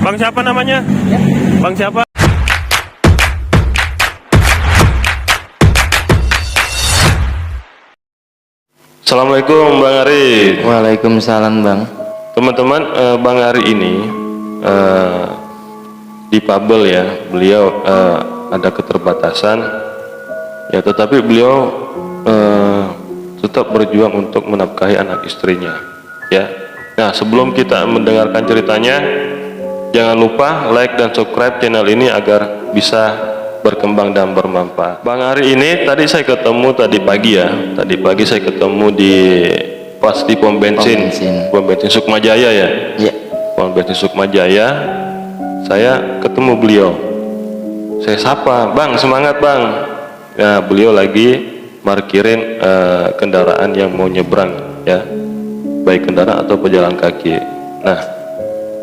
Bang siapa namanya? Ya. Bang siapa? Assalamualaikum Bang Ari. Waalaikumsalam Bang. Teman-teman, Bang Ari ini difabel ya. Beliau ada keterbatasan ya, tetapi beliau tetap berjuang untuk menafkahi anak istrinya ya. Nah, sebelum kita mendengarkan ceritanya, jangan lupa like dan subscribe channel ini agar bisa berkembang dan bermanfaat. Bang Ari ini tadi saya ketemu tadi pagi ya. Tadi pagi saya ketemu di pas di pom bensin Sukmajaya ya. Iya. Pom bensin Sukmajaya. Saya ketemu beliau. Saya sapa, "Bang, semangat, Bang." Ya, beliau lagi parkirin kendaraan yang mau nyebrang ya. Baik kendaraan atau pejalan kaki. Nah,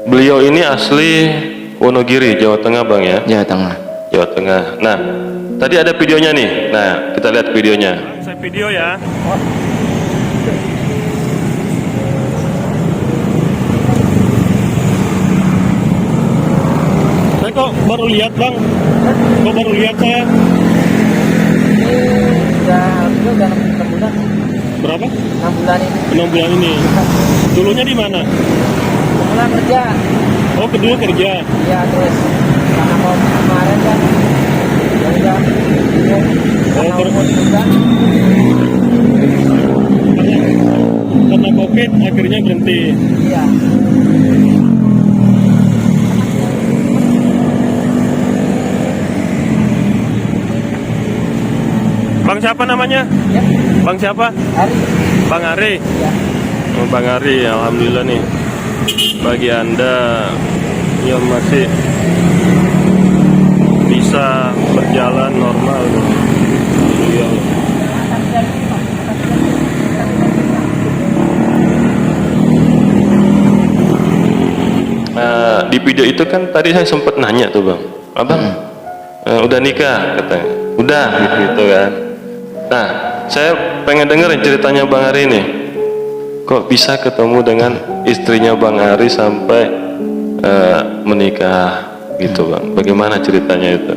beliau ini asli Wonogiri, Jawa Tengah Bang ya? Jawa Tengah. Jawa Tengah. Nah, tadi ada videonya nih. Nah, kita lihat videonya. Saya video ya. Saya kok baru lihat Bang? Kok baru lihat saya? Ini udah 6 bulan. Berapa? 6 bulan ini. 6 bulan ini. Dulunya di mana? Kemudian kerja. Oh, kedua kerja. Ya terus karena mau kemarin kan. Ya udah. Oh, karena COVID akhirnya berhenti. Iya. Bang siapa namanya? Ya. Bang siapa? Hari. Bang Ari. Ya. Oh, Bang Ari, alhamdulillah nih. Bagi Anda yang masih bisa berjalan normal, ya. Di video itu kan tadi saya sempat nanya tuh Bang, Abang udah nikah katanya, udah gitu kan. Nah, saya pengen dengerin ceritanya Bang Ari nih. Kok bisa ketemu dengan istrinya Bang Ari sampai menikah gitu Bang? Bagaimana ceritanya itu?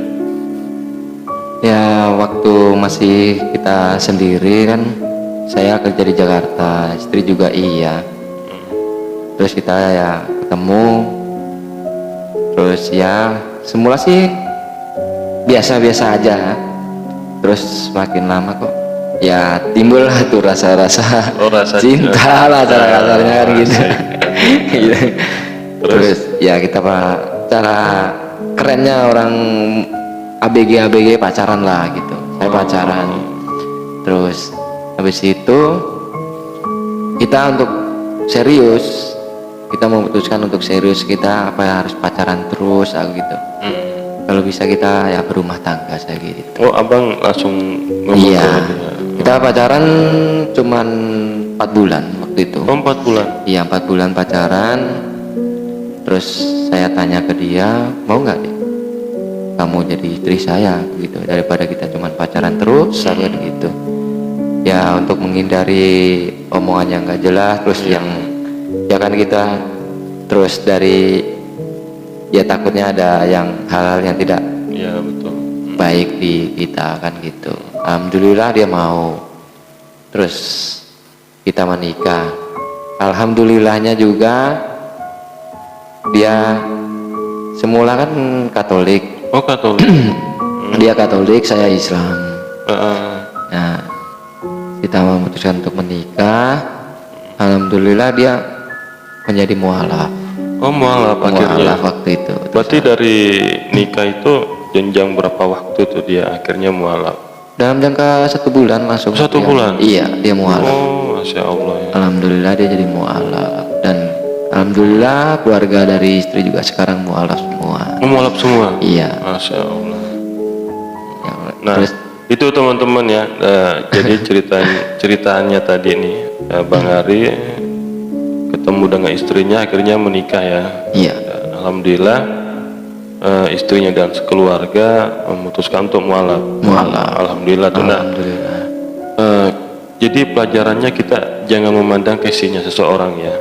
Ya waktu masih kita sendiri kan, saya kerja di Jakarta, istri juga iya. Terus kita ya ketemu, terus ya semula sih biasa-biasa aja. Terus semakin lama kok ya timbul lah tuh rasa-rasa cinta lah cara kasarnya kan gitu. Gitu. Terus ya kita cara kerennya orang ABG pacaran lah gitu. Saya pacaran. Terus habis itu kita untuk serius, kita memutuskan untuk serius, kita apa harus pacaran terus gitu. Kalau bisa kita ya berumah tangga saya gitu. Oh, Abang langsung ngomong. Iya. Kita pacaran cuman 4 bulan waktu itu. Oh, 4 bulan. Iya, 4 bulan pacaran. Terus saya tanya ke dia, mau nggak deh kamu jadi istri saya gitu, daripada kita cuman pacaran terus gitu. Ya untuk menghindari omongan yang nggak jelas, terus yang ya kan kita terus dari ya takutnya ada yang hal-hal yang tidak betul baik di kita kan gitu. Alhamdulillah dia mau, terus kita menikah. Alhamdulillahnya juga dia semula kan Katolik. Oh, Katolik. Dia Katolik, saya Islam. Nah, kita memutuskan untuk menikah. Alhamdulillah dia menjadi mualaf. Oh, mualaf akhirnya. Mualaf waktu itu. Berarti dari nikah itu jenjang berapa waktu tuh dia akhirnya mualaf? Dalam jangka 1 bulan langsung. 1 bulan? Iya, dia mualaf. Oh, Masya Allah ya. Alhamdulillah dia jadi mualaf, dan alhamdulillah keluarga dari istri juga sekarang mualaf semua. Mualaf semua? Iya. Masya Allah. Ya, Nah, terus itu teman-teman ya. Jadi ceritanya tadi nih, Bang Ari ketemu dengan istrinya akhirnya menikah ya. iya. Alhamdulillah istrinya dan sekeluarga memutuskan untuk mualaf. Mualaf. Alhamdulillah tuh. Nah, Alhamdulillah. Eh, jadi pelajarannya kita jangan memandang casingnya seseorang ya.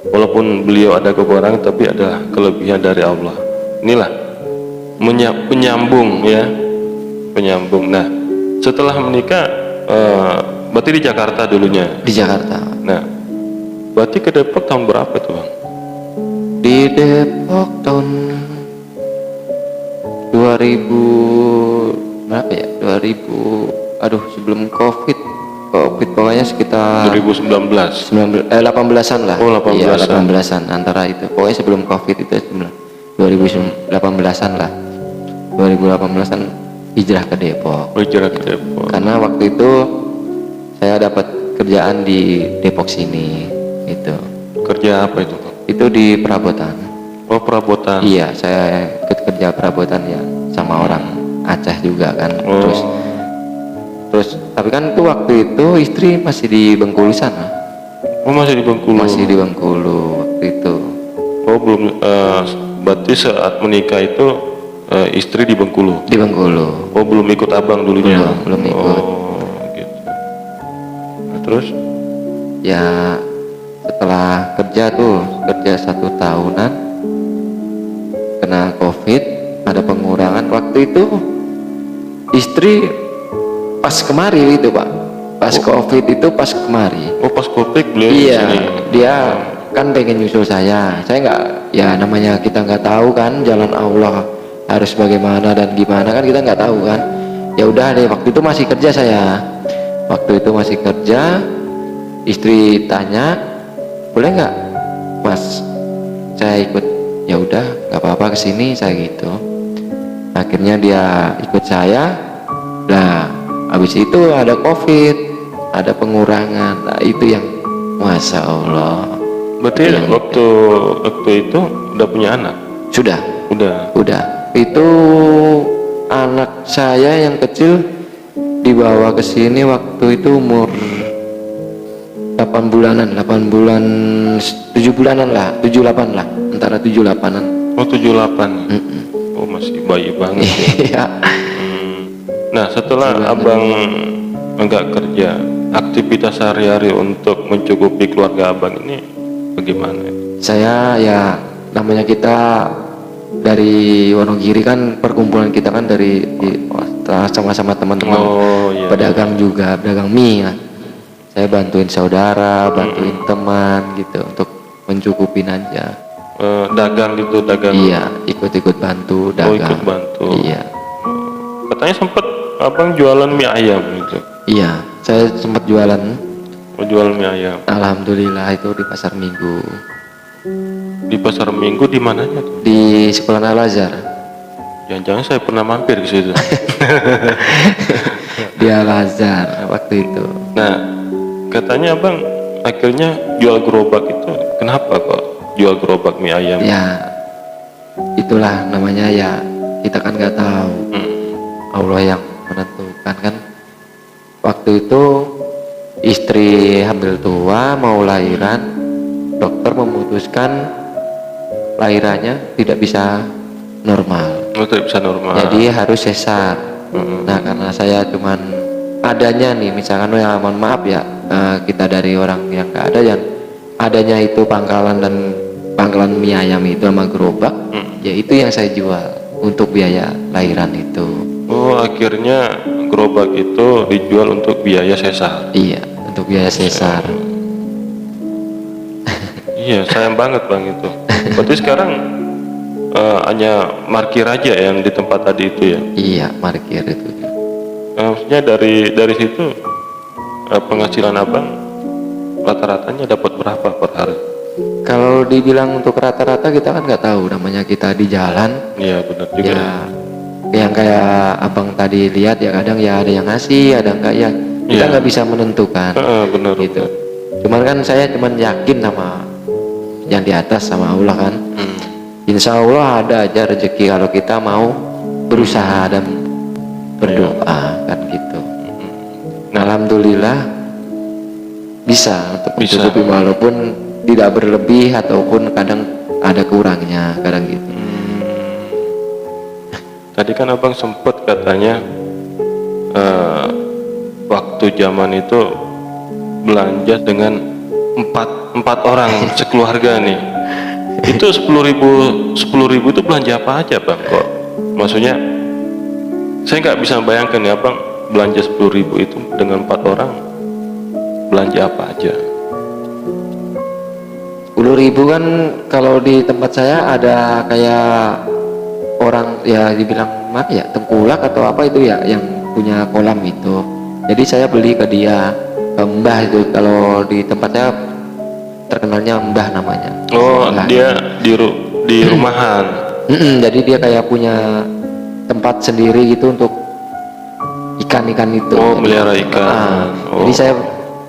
Walaupun beliau ada kekurangan, tapi ada kelebihan dari Allah. Inilah penyambung ya, penyambung. Nah, setelah menikah, berarti di Jakarta dulunya. Di Jakarta. Nah, berarti ke Depok tahun berapa tuh Bang? Di Depok tahun 2000 berapa ya? 2000, aduh sebelum COVID pokoknya sekitar 2019. 18-an lah. Oh, 18-an. Iya, 18-an antara itu. Pokoknya sebelum COVID itu 2018-an lah. 2018-an hijrah ke Depok. Oh, hijrah ke Depok. Karena waktu itu saya dapat kerjaan di Depok sini gitu. Kerja apa itu Bang? Itu di perabotan. Oh, perabotan. Iya, saya ikut kerja perabotan ya sama orang Aceh juga kan. Oh. Terus tapi kan itu waktu itu istri masih di Bengkulu sana. Oh, masih di Bengkulu. Masih di Bengkulu waktu itu. Oh, belum. Berarti saat menikah itu istri di Bengkulu. Di Bengkulu. Oh, belum ikut abang dulunya. Belum ikut. Oh, gitu. Nah, terus? Ya setelah kerja 1 tahunan kena COVID, ada pengurangan. Waktu itu istri pas kemari itu Pak, pas COVID itu pas kemari. Oh, pas Covid beliau di Iya, sini. dia kan pengen nyusul saya nggak, ya namanya kita nggak tahu kan jalan Allah harus bagaimana dan gimana kan, kita nggak tahu kan. Ya udah deh, waktu itu masih kerja saya, istri tanya boleh nggak Mas saya ikut, ya udah nggak apa-apa kesini saya gitu. Akhirnya dia ikut saya. Nah habis itu ada COVID, ada pengurangan. Nah itu yang Masya Allah. Berarti Yang waktu itu udah punya anak? Sudah. Udah. Itu anak saya yang kecil dibawa ke sini waktu itu umur 8 bulanan, 7 bulanan lah, 7-8 lah, antara 7-8an. Oh, 78. Oh, masih bayi banget ya. Iya. Nah, setelah abang enggak kerja, aktivitas sehari-hari untuk mencukupi keluarga abang ini bagaimana? Saya ya namanya kita dari Wonogiri kan, perkumpulan kita kan sama-sama teman-teman Oh, iya. pedagang juga, pedagang mie ya. Saya bantuin saudara, bantuin teman gitu untuk mencukupin aja. Dagang gitu, dagang. Iya, ikut-ikut bantu dagang. Oh, ikut bantu. Iya. Katanya sempet abang jualan mie ayam gitu. Iya, saya sempat jualan. Oh, jual mie ayam. Alhamdulillah itu di pasar Minggu. Di pasar Minggu di mananya tuh? Di sekolah Al-Azhar. Jangan-jangan saya pernah mampir ke situ. Di Al-Azhar waktu itu. Nah, katanya abang akhirnya jual gerobak itu kenapa kok jual gerobak mie ayam? Ya, itulah namanya ya, kita kan nggak tahu. Allah yang menentukan kan. Waktu itu istri hamil tua mau lahiran, dokter memutuskan lahirannya tidak bisa normal. Oh, tidak bisa normal. Jadi harus sesar. Nah karena saya cuman adanya nih, misalkan ya mohon maaf ya, kita dari orang yang nggak ada, yang adanya itu pangkalan mie ayam itu sama gerobak, ya itu yang saya jual untuk biaya lahiran itu. Oh, akhirnya gerobak itu dijual untuk biaya sesar. Iya, untuk biaya sesar. Iya, sayang banget bang itu. Berarti sekarang hanya parkir aja yang di tempat tadi itu ya? Iya, parkir itu. Maksudnya dari situ penghasilan abang rata-ratanya dapat berapa per hari? Kalau dibilang untuk rata-rata kita kan nggak tahu, namanya kita di jalan. Iya benar juga. Ya, yang kayak abang tadi lihat ya, kadang ya ada yang ngasih, ada enggak ya. Kita Iya. nggak bisa menentukan. Benar. Gitu. Cuman kan saya cuman yakin sama yang di atas, sama Allah kan. Insya Allah ada aja rezeki kalau kita mau berusaha dan berdoa kan gitu. Nah, alhamdulillah bisa untuk mencukupi, walaupun tidak berlebih ataupun kadang ada kurangnya kadang gitu. Tadi kan abang sempat katanya waktu zaman itu belanja dengan empat orang sekeluarga nih. Itu 10.000 itu belanja apa aja bang? Kok maksudnya saya nggak bisa bayangkan ya bang, belanja 10.000 itu dengan 4 orang belanja apa aja? 10.000 kan kalau di tempat saya ada kayak orang ya dibilang mana ya, tengkulak atau apa itu ya, yang punya kolam itu. Jadi saya beli ke dia, ke Mbah itu, kalau di tempat saya terkenalnya Mbah namanya. Oh Mbah. dia di rumahan. Jadi dia kayak punya tempat sendiri gitu untuk ikan-ikan itu. Oh melihara ikan.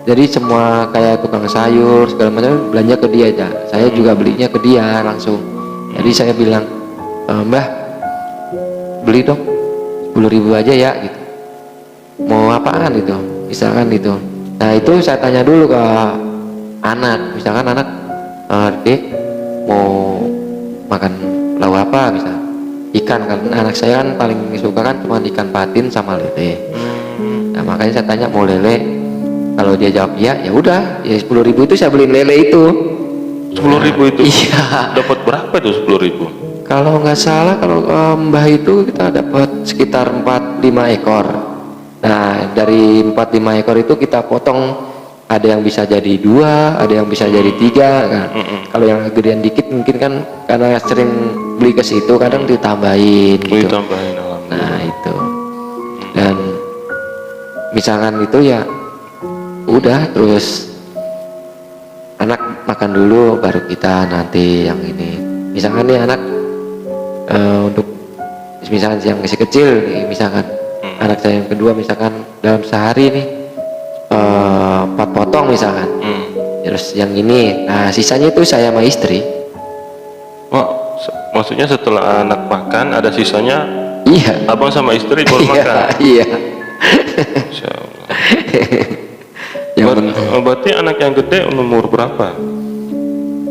Jadi semua kayak tukang sayur segala macam belanja ke dia aja. Saya juga belinya ke dia langsung. Jadi saya bilang, Mbah beli dong 10.000 aja ya gitu. Mau apaan itu? Misalkan itu. Nah itu saya tanya dulu ke anak. Misalkan anak, Dek mau makan lauk apa bisa? Ikan kan. Anak saya kan paling suka kan cuma ikan patin sama lele. Nah makanya saya tanya mau lele. Kalau dia jawab iya, ya udah, ya 10.000 itu saya beliin lele itu. 10.000 itu? Iya. Dapat berapa itu 10.000? Kalau nggak salah, kalau Mbah itu kita dapat sekitar 4-5 ekor. Nah dari 4-5 ekor itu kita potong, ada yang bisa jadi 2, ada yang bisa jadi 3 kan. Kalau yang gedean dikit mungkin kan karena sering beli ke situ kadang ditambahin gitu. Ditambahin, alhamdulillah. Nah itu. Dan misalkan itu ya udah, terus anak makan dulu baru kita nanti yang ini. Misalkan nih anak untuk misalkan yang masih kecil nih, misalkan anak saya yang kedua misalkan dalam sehari nih 4 potong misalkan. Terus yang ini, nah sisanya itu saya sama istri. Oh, maksudnya setelah anak makan ada sisanya? Iya. Abang sama istri baru makan? Iya. Insya Allah. Berarti anak yang gede umur berapa?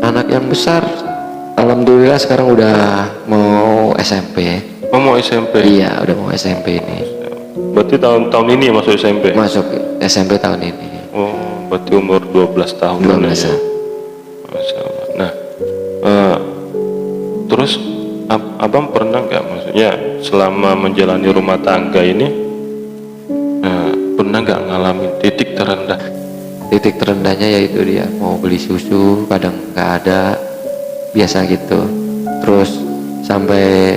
Anak yang besar alhamdulillah sekarang udah mau SMP. Oh mau SMP? Iya udah mau SMP ini. Berarti tahun ini masuk SMP? Masuk SMP tahun ini. Oh berarti umur 12 tahun. 12 ya? Masya Allah. Nah terus abang pernah nggak, maksudnya selama menjalani rumah tangga ini pernah nggak ngalamin titik terendah? Titik terendahnya yaitu dia mau beli susu kadang nggak ada, biasa gitu. Terus sampai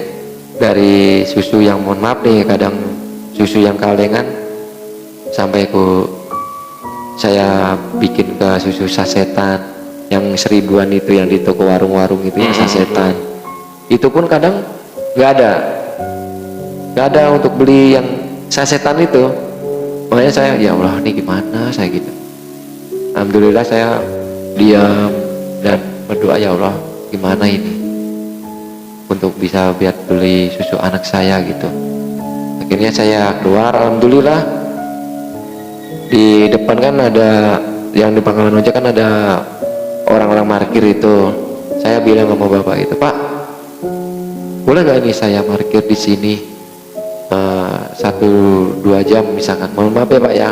dari susu yang mohon maaf nih, kadang susu yang kalengan sampai saya bikin ke susu sasetan yang 1000-an itu yang di toko warung-warung itu yang sasetan. Itu pun kadang nggak ada untuk beli yang sasetan itu. Makanya saya ya Allah ini gimana saya gitu. Alhamdulillah saya diam dan berdoa, ya Allah gimana ini untuk bisa biar beli susu anak saya gitu. Akhirnya saya keluar, alhamdulillah di depan kan ada yang di pangkalan ojek kan ada orang-orang parkir itu. Saya bilang sama bapak itu, Pak boleh gak ini saya parkir di sini 1-2 jam misalkan, mohon maaf ya Pak ya,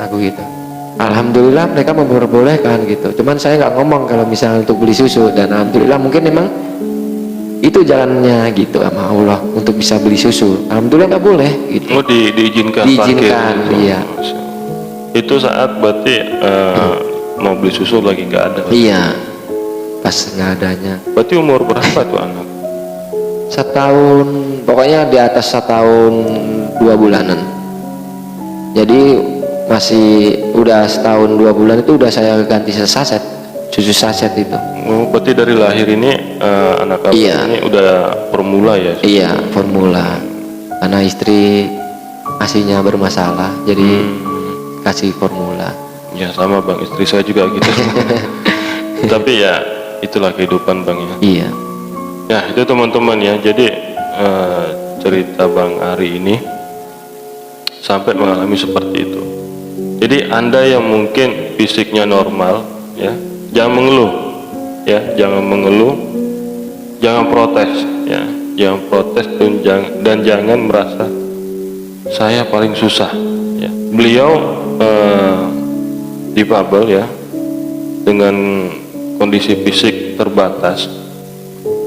aku gitu. Alhamdulillah mereka memperbolehkan gitu. Cuman saya nggak ngomong kalau misalnya untuk beli susu, dan alhamdulillah mungkin memang itu jalannya gitu sama Allah untuk bisa beli susu. Alhamdulillah nggak boleh gitu. Oh diizinkan Diizinkan, parkir, iya. Itu saat berarti mau beli susu lagi nggak ada? Iya, pas nggak adanya. Berarti umur berapa tuh anak? 1 tahun, pokoknya di atas 1 tahun 2 bulanan. Jadi masih udah 1 tahun 2 bulan itu udah saya ganti saset, susu saset itu. Oh, berarti dari lahir ini anak abang ini udah formula ya? Iya, formula. Karena istri asinya bermasalah, jadi kasih formula. Ya sama bang, istri saya juga gitu. Tapi ya itulah kehidupan bang ya. Iya. Ya itu teman-teman ya. Jadi cerita bang Ari ini sampai mengalami seperti itu. Jadi Anda yang mungkin fisiknya normal ya, jangan mengeluh ya, jangan mengeluh, jangan protes ya, jangan protes dan jangan merasa saya paling susah ya. beliau difabel ya, dengan kondisi fisik terbatas,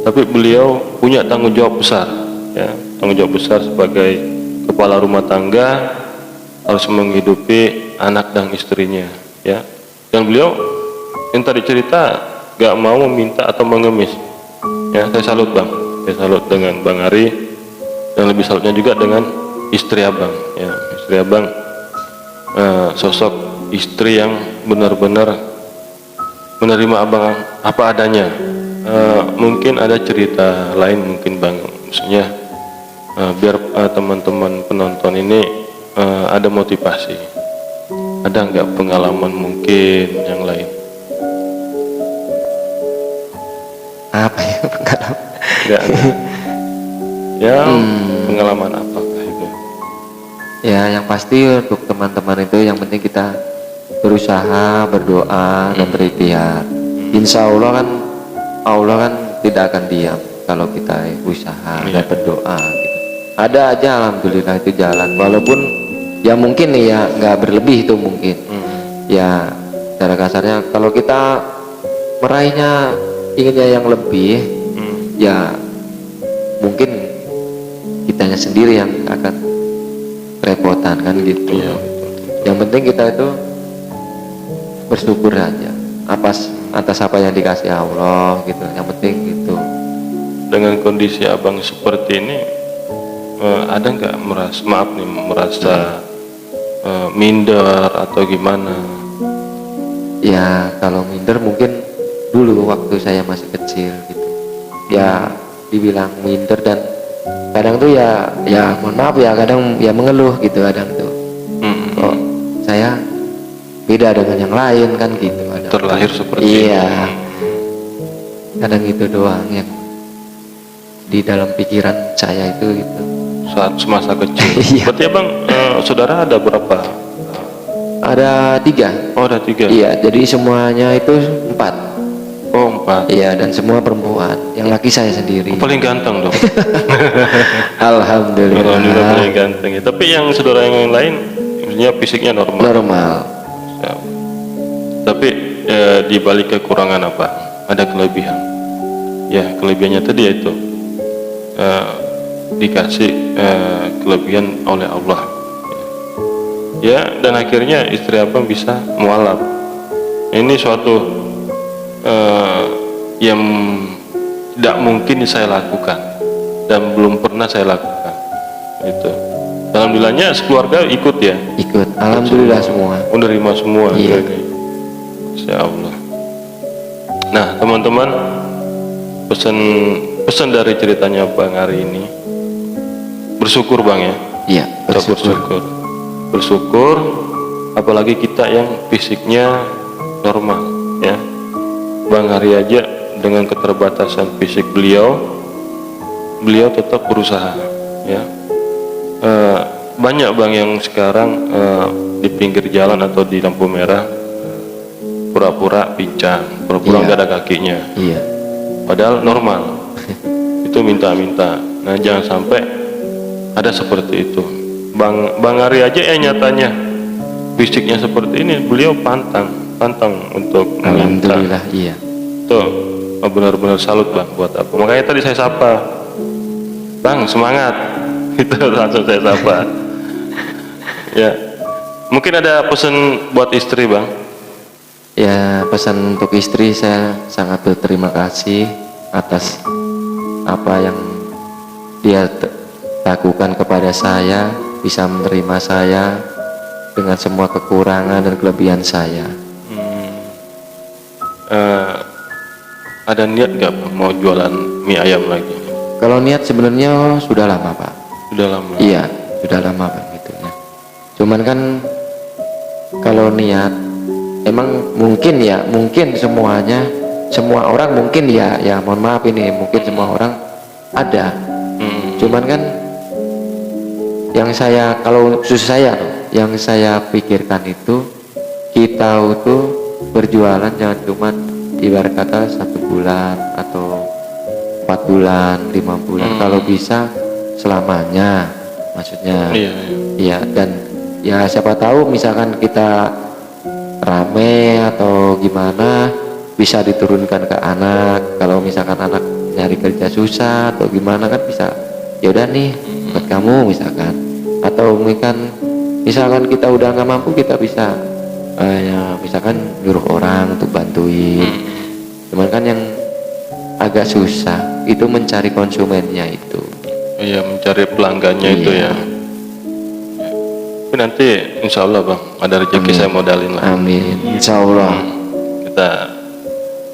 tapi beliau punya tanggung jawab besar ya, tanggung jawab besar sebagai kepala rumah tangga, harus menghidupi anak dan istrinya ya. Dan beliau yang tadi cerita gak mau meminta atau mengemis ya. Saya salut bang, saya salut dengan Bang Ari, dan lebih salutnya juga dengan istri abang ya. Istri abang sosok istri yang benar-benar menerima abang apa adanya. Mungkin ada cerita lain mungkin bang, maksudnya biar teman-teman penonton ini ada motivasi. Ada nggak pengalaman mungkin yang lain? Apa ya pengalaman? Nggak. Ya pengalaman apakah itu? Ya yang pasti untuk teman-teman itu yang penting kita berusaha, berdoa dan berikhtiar. Insya Allah kan tidak akan diam kalau kita usaha dan berdoa gitu. Ada aja alhamdulillah itu jalan, walaupun ya mungkin ya nggak berlebih itu mungkin. Ya cara kasarnya kalau kita meraihnya inginnya yang lebih, ya mungkin kitanya sendiri yang akan repotan kan gitu. Iya, Yang penting kita itu bersyukur aja atas apa yang dikasih Allah gitu. Yang penting gitu. Dengan kondisi abang seperti ini, ada nggak merasa minder atau gimana? Ya kalau minder mungkin dulu waktu saya masih kecil gitu. Ya dibilang minder dan kadang tuh ya mohon maaf ya, kadang ya mengeluh gitu kadang tuh. Kok saya beda dengan yang lain kan gitu. Terlahir seperti iya. ini. Kadang itu doang yang di dalam pikiran saya itu gitu. Saat semasa kecil. Iya. Berarti abang saudara ada berapa? Ada 3. Oh ada 3. Iya, jadi semuanya itu 4. Oh 4. Iya, dan semua perempuan. Yang laki saya sendiri. Paling ganteng dong. Alhamdulillah. Alhamdulillah paling ganteng ya. Tapi yang saudara yang lain, maksudnya fisiknya normal. Normal. Ya. Tapi di balik kekurangan apa? Ada kelebihan. Ya kelebihannya tadi yaitu dikasih kelebihan oleh Allah. Ya dan akhirnya istri abang bisa mualaf. Ini suatu yang tidak mungkin saya lakukan dan belum pernah saya lakukan. Itu. Alhamdulillahnya sekeluarga ikut ya. Ikut. Alhamdulillah semua. Menerima semua. Iya. Insya Allah. Nah teman-teman, pesan dari ceritanya Bang Ari ini, bersyukur bang ya. Iya. Bersyukur, apalagi kita yang fisiknya normal ya. Bang Ari aja dengan keterbatasan fisik beliau tetap berusaha ya. Banyak bang yang sekarang di pinggir jalan atau di lampu merah pura-pura pincang, pura-pura nggak ada kakinya. Iya. Padahal normal. Itu minta-minta. Nah jangan sampai ada seperti itu. Bang Ari aja nyatanya fisiknya seperti ini, beliau pantang untuk meminta. Alhamdulillah iya. Tuh benar-benar salut bang buat aku. Makanya tadi saya sapa, bang semangat. Itu langsung saya sapa. Ya, mungkin ada pesan buat istri bang. Ya pesan untuk istri, saya sangat berterima kasih atas apa yang dia lakukan kepada saya, bisa menerima saya dengan semua kekurangan dan kelebihan saya. Ada niat nggak Bang, mau jualan mie ayam lagi? Kalau niat sebenarnya sudah lama Pak. Sudah lama. Iya sudah lama Pak gitu ya. Cuman kan kalau niat emang mungkin semuanya, semua orang mungkin ya mohon maaf ini mungkin semua orang ada. Cuman kan yang saya, kalau khusus saya yang saya pikirkan itu, kita itu berjualan jangan cuman ibarat kata 1 bulan atau 4 bulan 5 bulan, kalau bisa selamanya maksudnya. Iya. Iya, dan Ya siapa tahu misalkan kita rame atau gimana bisa diturunkan ke anak. Kalau misalkan anak nyari kerja susah atau gimana kan bisa, ya udah nih buat kamu misalkan. Atau misalkan kita udah nggak mampu, kita bisa ya misalkan nyuruh orang untuk bantuin. Cuman kan yang agak susah itu mencari konsumennya itu. Iya, mencari pelanggannya Iya. itu ya. Tapi nanti insya Allah bang, ada rezeki Amin. saya modalin lah. Amin, insya Allah. Kita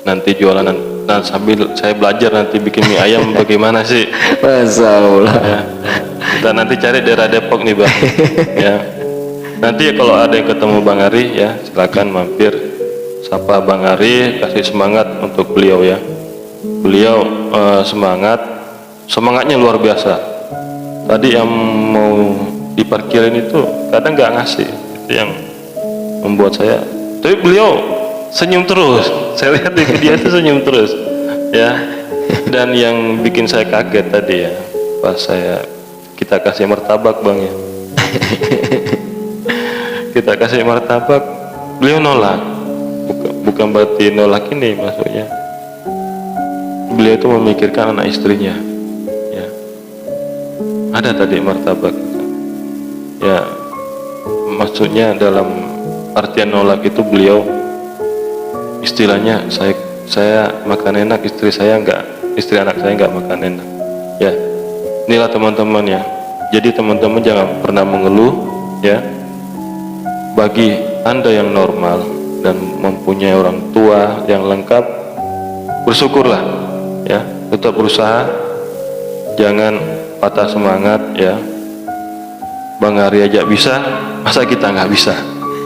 nanti jualan, nah sambil saya belajar nanti bikin mie ayam bagaimana sih. Masya Allah. Ya. Kita nanti cari daerah Depok nih bang. Ya. Nanti kalau ada yang ketemu Bang Ari ya, silakan mampir, sapa Bang Ari, kasih semangat untuk beliau ya. Beliau semangatnya luar biasa. Tadi yang mau diparkirin itu kadang nggak ngasih, itu yang membuat saya. Tapi beliau senyum terus. Saya lihat di video itu senyum terus, ya. Dan yang bikin saya kaget tadi ya, pas kita kasih martabak bang ya. Kita kasih martabak, beliau nolak. Bukan berarti nolak ini maksudnya. Beliau itu memikirkan anak istrinya. Ya. Ada tadi martabak. Ya. Maksudnya dalam artian nolak itu beliau istilahnya saya makan enak, istri anak saya enggak makan enak. Ya. Inilah teman-teman ya. Jadi teman-teman jangan pernah mengeluh ya. Bagi Anda yang normal dan mempunyai orang tua yang lengkap, bersyukurlah ya, tetap berusaha, jangan patah semangat ya. Bang Ari aja bisa, masa kita nggak bisa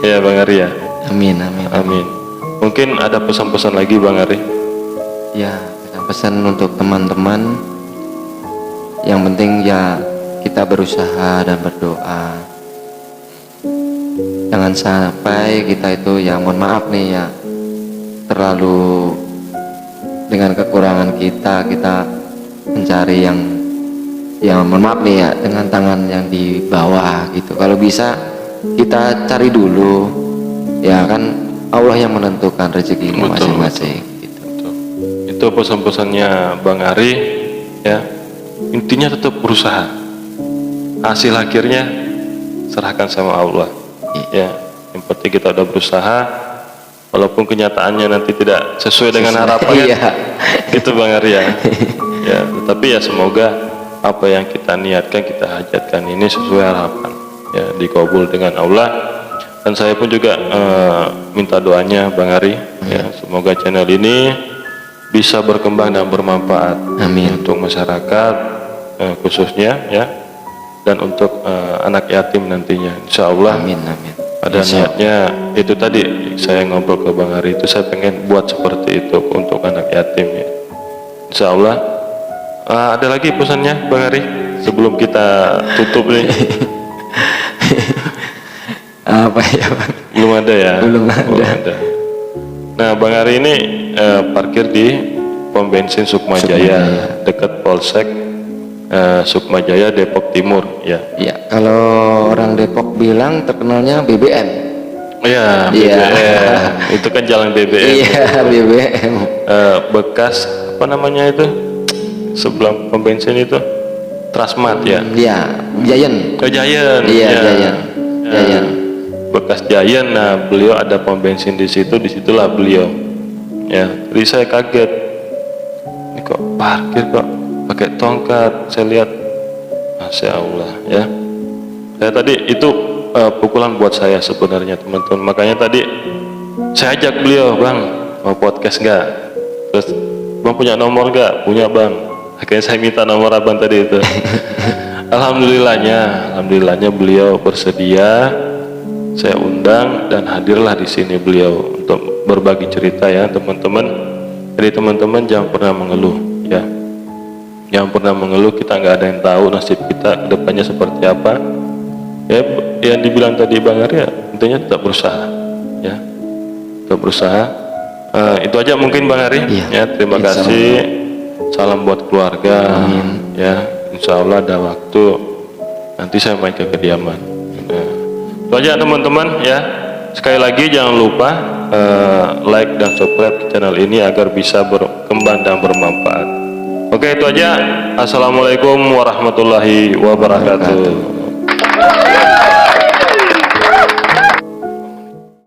ya Bang Ari ya. Amin, amin. Amin. Mungkin ada pesan-pesan lagi Bang Ari? Ya, pesan untuk teman-teman, yang penting ya kita berusaha dan berdoa. Jangan sampai kita itu ya mohon maaf nih ya, terlalu dengan kekurangan kita mencari yang mohon maaf nih ya, dengan tangan yang di bawah gitu. Kalau bisa kita cari dulu ya, kan Allah yang menentukan rezeki masing-masing gitu. Itu pesan-pesannya Bang Ari ya. Intinya tetap berusaha, hasil akhirnya serahkan sama Allah ya. Yang penting kita udah berusaha, walaupun kenyataannya nanti tidak sesuai dengan harapan Iya. gitu Bang Ari ya. Ya, tapi ya semoga apa yang kita niatkan, kita hajatkan ini sesuai harapan ya, dikabul dengan Allah. Dan saya pun juga minta doanya Bang Ari ya, semoga channel ini bisa berkembang dan bermanfaat. Amin. Untuk masyarakat khususnya ya, dan untuk anak yatim nantinya insya Allah. Amin, amin. Ada niatnya itu tadi saya ngobrol ke Bang Ari itu, saya pengen buat seperti itu untuk anak yatim ya, insya Allah. Ada lagi pesannya Bang Ari sebelum kita tutup nih? Apa ya Bang? Belum ada ya? Belum ada. Nah Bang Ari ini parkir di pom bensin Sukmajaya, dekat Polsek Sukmajaya Depok Timur ya. Ya, kalau orang Depok bilang terkenalnya BBM. Iya, Iya. BBM. Itu kan jalan BBM. Iya, BBM. Bekas apa namanya itu? Sebelah pom bensin itu Transmart ya. Iya, Giant. Giant. Iya, ya. Giant. Giant. Bekas Giant. Nah, beliau ada pom bensin di situ, disitulah beliau. Ya, jadi saya kaget. Ini kok parkir kok pakai tongkat, saya lihat, Masya Allah ya. Saya tadi itu pukulan buat saya sebenarnya teman-teman. Makanya tadi saya ajak beliau, Bang, mau podcast nggak? Terus Bang punya nomor nggak? Punya Bang. Akhirnya saya minta nomor Abang tadi itu. Alhamdulillahnya beliau bersedia. Saya undang dan hadirlah di sini beliau untuk berbagi cerita ya teman-teman. Jadi teman-teman jangan pernah mengeluh ya. Yang pernah mengeluh, kita nggak ada yang tahu nasib kita kedepannya seperti apa ya. Yang dibilang tadi Bang Arya, intinya tetap berusaha ya, tetap berusaha. Itu aja mungkin Bang Ari ya. Terima kasih, salam buat keluarga. Ya, insya Allah ada waktu nanti saya main ke kediaman. Itu aja teman-teman ya. Sekali lagi jangan lupa like dan subscribe channel ini agar bisa berkembang dan bermanfaat. Oke, itu aja. Assalamualaikum warahmatullahi wabarakatuh.